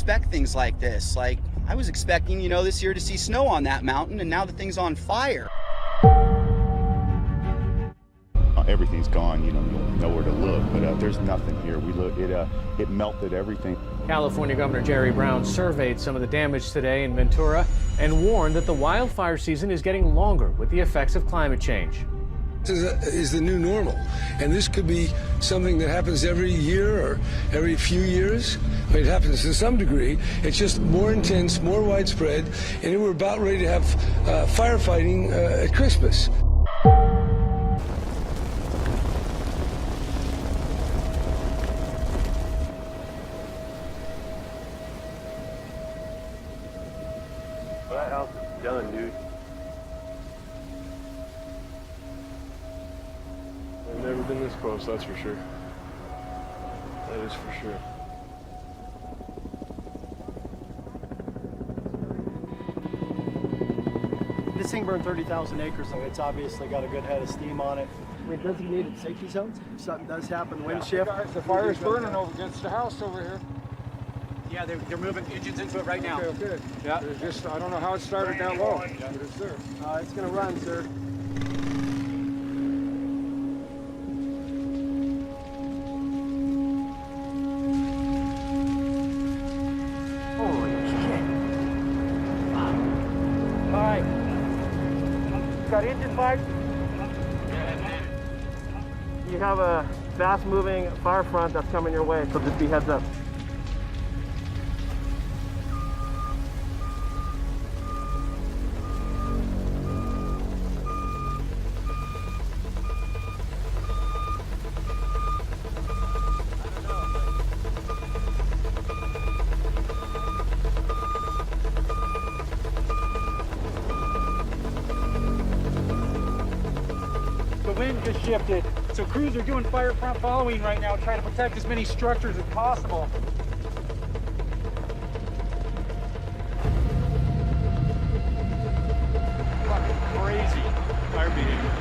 expect things like this. Like, I was expecting, you know, this year to see snow on that mountain, and now the thing's on fire. Everything's gone, you know, nowhere to look, but there's nothing here. We look, it melted everything. California Governor Jerry Brown surveyed some of the damage today in Ventura and warned that the wildfire season is getting longer with the effects of climate change. This is the new normal, and this could be something that happens every year or every few years. I mean, it happens to some degree. It's just more intense, more widespread, and we're about ready to have firefighting at Christmas. That house is done, dude. I've never been this close, that's for sure. That is for sure. This thing burned 30,000 acres, so it's obviously got a good head of steam on it. We have designated safety zones. If something does happen, wind shift. The fire's burning over against the house over here. Yeah, they're moving engines into it right now. Okay. Yeah. Just, I don't know how it started that low, but it's there. It's going to run, sir. Holy shit. All right. Got engine fire? You have a fast-moving fire front that's coming your way, so just be heads up. The wind just shifted, so crews are doing fire front following right now, trying to protect as many structures as possible. Fucking crazy fire behavior.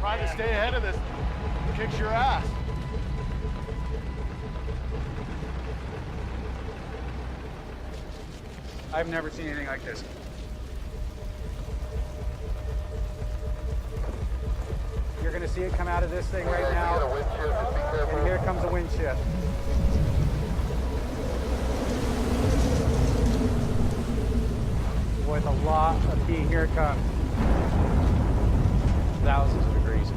Trying to stay ahead of this kicks your ass. I've never seen anything like this. You're going to see it come out of this thing right now, and here comes a wind shift. With a lot of heat, here it comes. Thousands of degrees.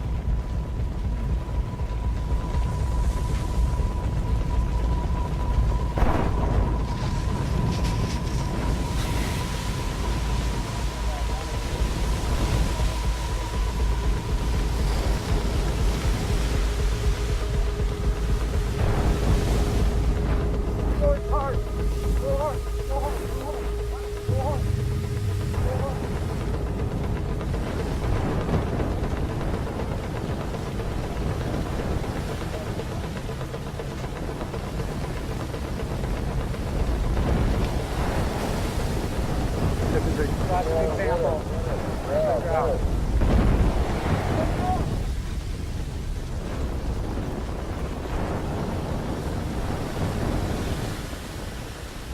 This is a classic example.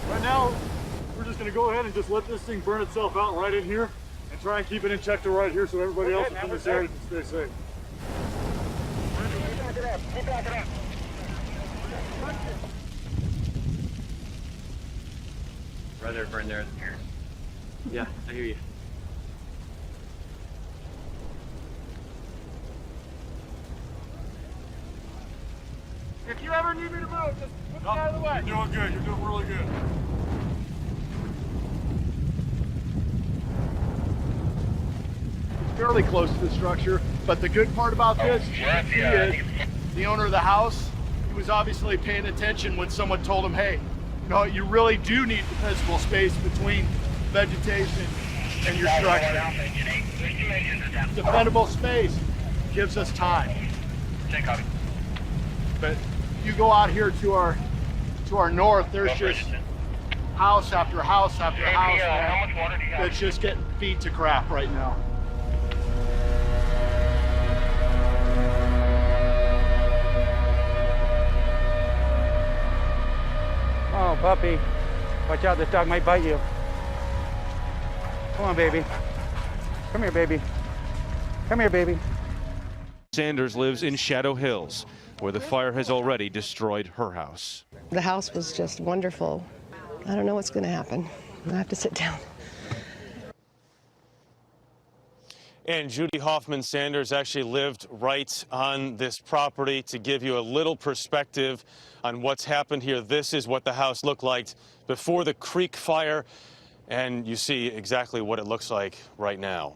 Right now, we're just gonna go ahead and just let this thing burn itself out right in here and try and keep it in check to right here so everybody else in this area can stay safe. Keep backing up. Keep backing up. Rather burn there than here. Yeah, I hear you. If you ever need me to move, just put me out of the way. You're doing good. You're doing really good. It's fairly close to the structure, but the good part about this is the owner of the house, he was obviously paying attention when someone told him, hey, you know, you really do need the physical space between vegetation and your structure. Defendable space gives us time. But you go out here to our north, there's just house after house after house that's just getting beat to crap right now. Oh, puppy. Watch out, this dog might bite you. Come on, baby. Come here, baby. Come here, baby. Sanders lives in Shadow Hills, where the fire has already destroyed her house. The house was just wonderful. I don't know what's going to happen. I have to sit down. And Judy Hoffman Sanders actually lived right on this property. To give you a little perspective on what's happened here, this is what the house looked like before the Creek fire, and you see exactly what it looks like right now.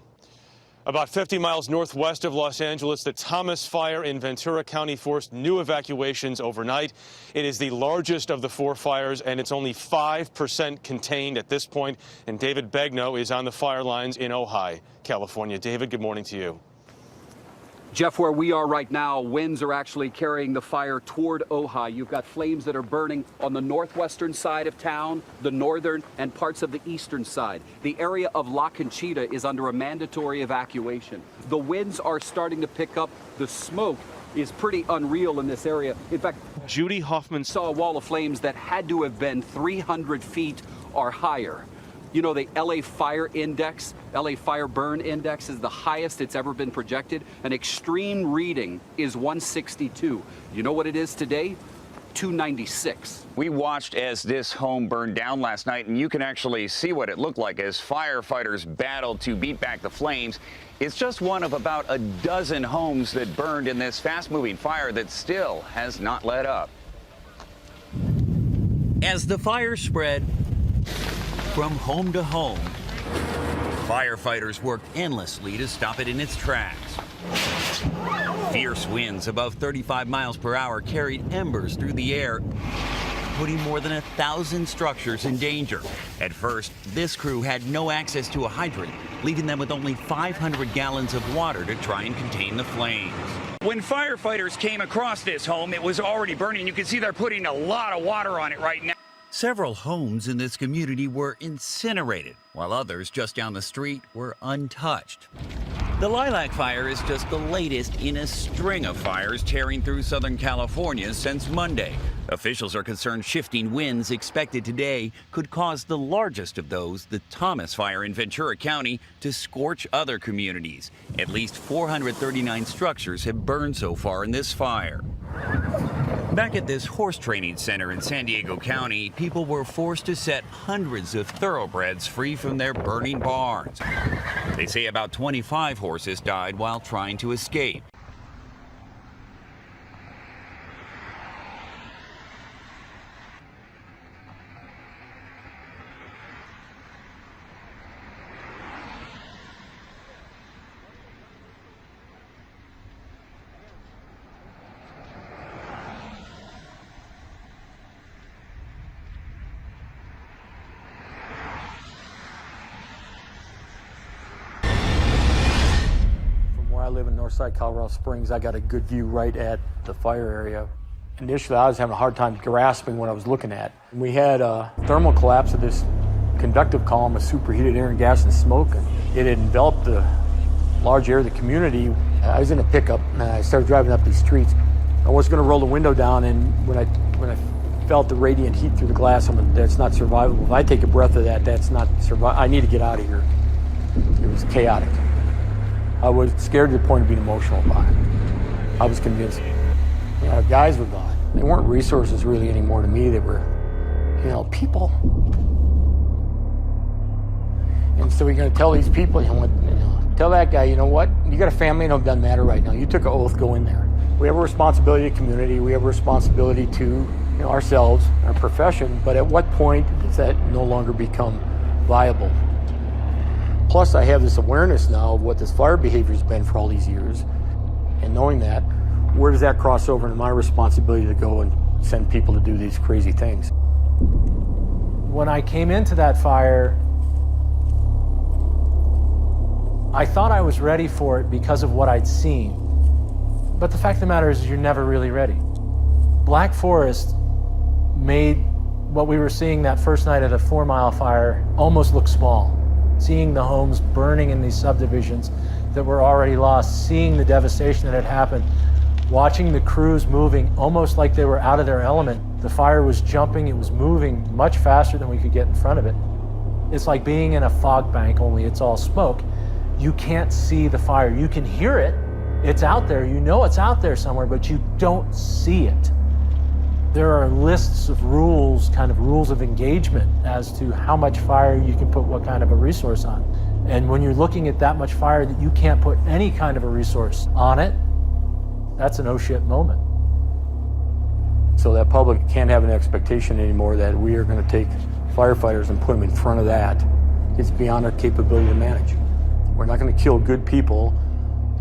About 50 miles northwest of Los Angeles, the Thomas Fire in Ventura County forced new evacuations overnight. It is the largest of the 4 fires, and it's only 5% contained at this point. And David Begnaud is on the fire lines in Ojai, California. David, good morning to you. Jeff, where we are right now, winds are actually carrying the fire toward Ojai. You've got flames that are burning on the northwestern side of town, the northern, and parts of the eastern side. The area of La Conchita is under a mandatory evacuation. The winds are starting to pick up. The smoke is pretty unreal in this area. In fact, Judy Hoffman saw a wall of flames that had to have been 300 feet or higher. You know, the LA Fire Index, LA Fire Burn Index is the highest it's ever been projected. An extreme reading is 162. You know what it is today? 296. We watched as this home burned down last night, and you can actually see what it looked like as firefighters battled to beat back the flames. It's just one of about a dozen homes that burned in this fast-moving fire that still has not let up. As the fire spread from home to home, firefighters worked endlessly to stop it in its tracks. Fierce winds above 35 miles per hour carried embers through the air, putting more than 1,000 structures in danger. At first, this crew had no access to a hydrant, leaving them with only 500 gallons of water to try and contain the flames. When firefighters came across this home, it was already burning. You can see they're putting a lot of water on it right now. Several homes in this community were incinerated, while others just down the street were untouched. The Lilac Fire is just the latest in a string of fires tearing through Southern California since Monday. Officials are concerned shifting winds expected today could cause the largest of those, the Thomas Fire in Ventura County, to scorch other communities. At least 439 structures have burned so far in this fire. Back at this horse training center in San Diego County, people were forced to set hundreds of thoroughbreds free from their burning barns. They say about 25 horses died while trying to escape. I live in Northside Colorado Springs. I got a good view right at the fire area. Initially, I was having a hard time grasping what I was looking at. We had a thermal collapse of this conductive column of superheated air and gas and smoke, and it had enveloped the large area of the community. I was in a pickup, and I started driving up these streets. I was going to roll the window down, and when I felt the radiant heat through the glass, I'm like, that's not survivable. If I take a breath of that, that's not survivable. I need to get out of here. It was chaotic. I was scared to the point of being emotional about it. I was convinced. You know, guys were gone. They weren't resources really anymore to me. They were, you know, people. And so we're going to tell these people, tell that guy, you know what? You got a family, and it doesn't matter right now. You took an oath, go in there. We have a responsibility to community. We have a responsibility to ourselves, our profession. But at what point does that no longer become viable? Plus, I have this awareness now of what this fire behavior has been for all these years. And knowing that, where does that cross over into my responsibility to go and send people to do these crazy things? When I came into that fire, I thought I was ready for it because of what I'd seen. But the fact of the matter is you're never really ready. Black Forest made what we were seeing that first night at a 4 Mile fire almost look small. Seeing the homes burning in these subdivisions that were already lost, seeing the devastation that had happened, watching the crews moving almost like they were out of their element. The fire was jumping, it was moving much faster than we could get in front of it. It's like being in a fog bank, only it's all smoke. You can't see the fire. You can hear it. It's out there. You know it's out there somewhere, but you don't see it. There are lists of rules, kind of rules of engagement as to how much fire you can put what kind of a resource on. And when you're looking at that much fire that you can't put any kind of a resource on it, that's an oh shit moment. So that public can't have an expectation anymore that we are going to take firefighters and put them in front of that. It's beyond our capability to manage. We're not going to kill good people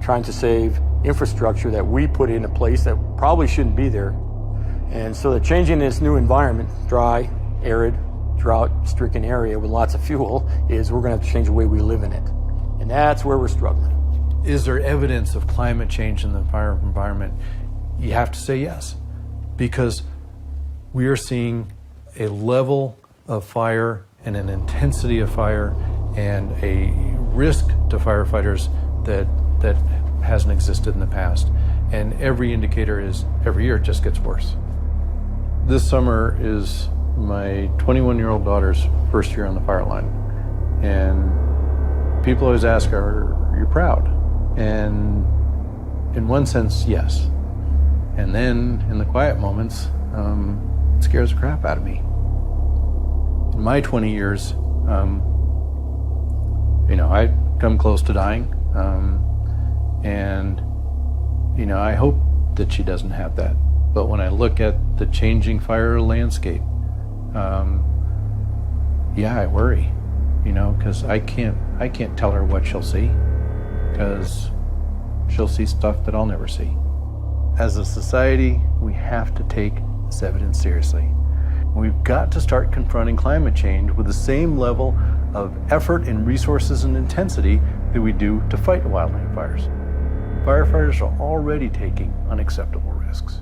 trying to save infrastructure that we put in a place that probably shouldn't be there. And so the changing this new environment, dry, arid, drought-stricken area with lots of fuel, is we're going to have to change the way we live in it. And that's where we're struggling. Is there evidence of climate change in the fire environment? You have to say yes, because we are seeing a level of fire and an intensity of fire and a risk to firefighters that hasn't existed in the past. And every indicator is, every year it just gets worse. This summer is my 21-year-old daughter's first year on the fire line. And people always ask her, are you proud? And in one sense, yes. And then in the quiet moments, it scares the crap out of me. In my 20 years, I come close to dying. And I hope that she doesn't have that. But when I look at the changing fire landscape, I worry, because I can't tell her what she'll see, because she'll see stuff that I'll never see. As a society, we have to take this evidence seriously. We've got to start confronting climate change with the same level of effort and resources and intensity that we do to fight wildland fires. Firefighters are already taking unacceptable risks.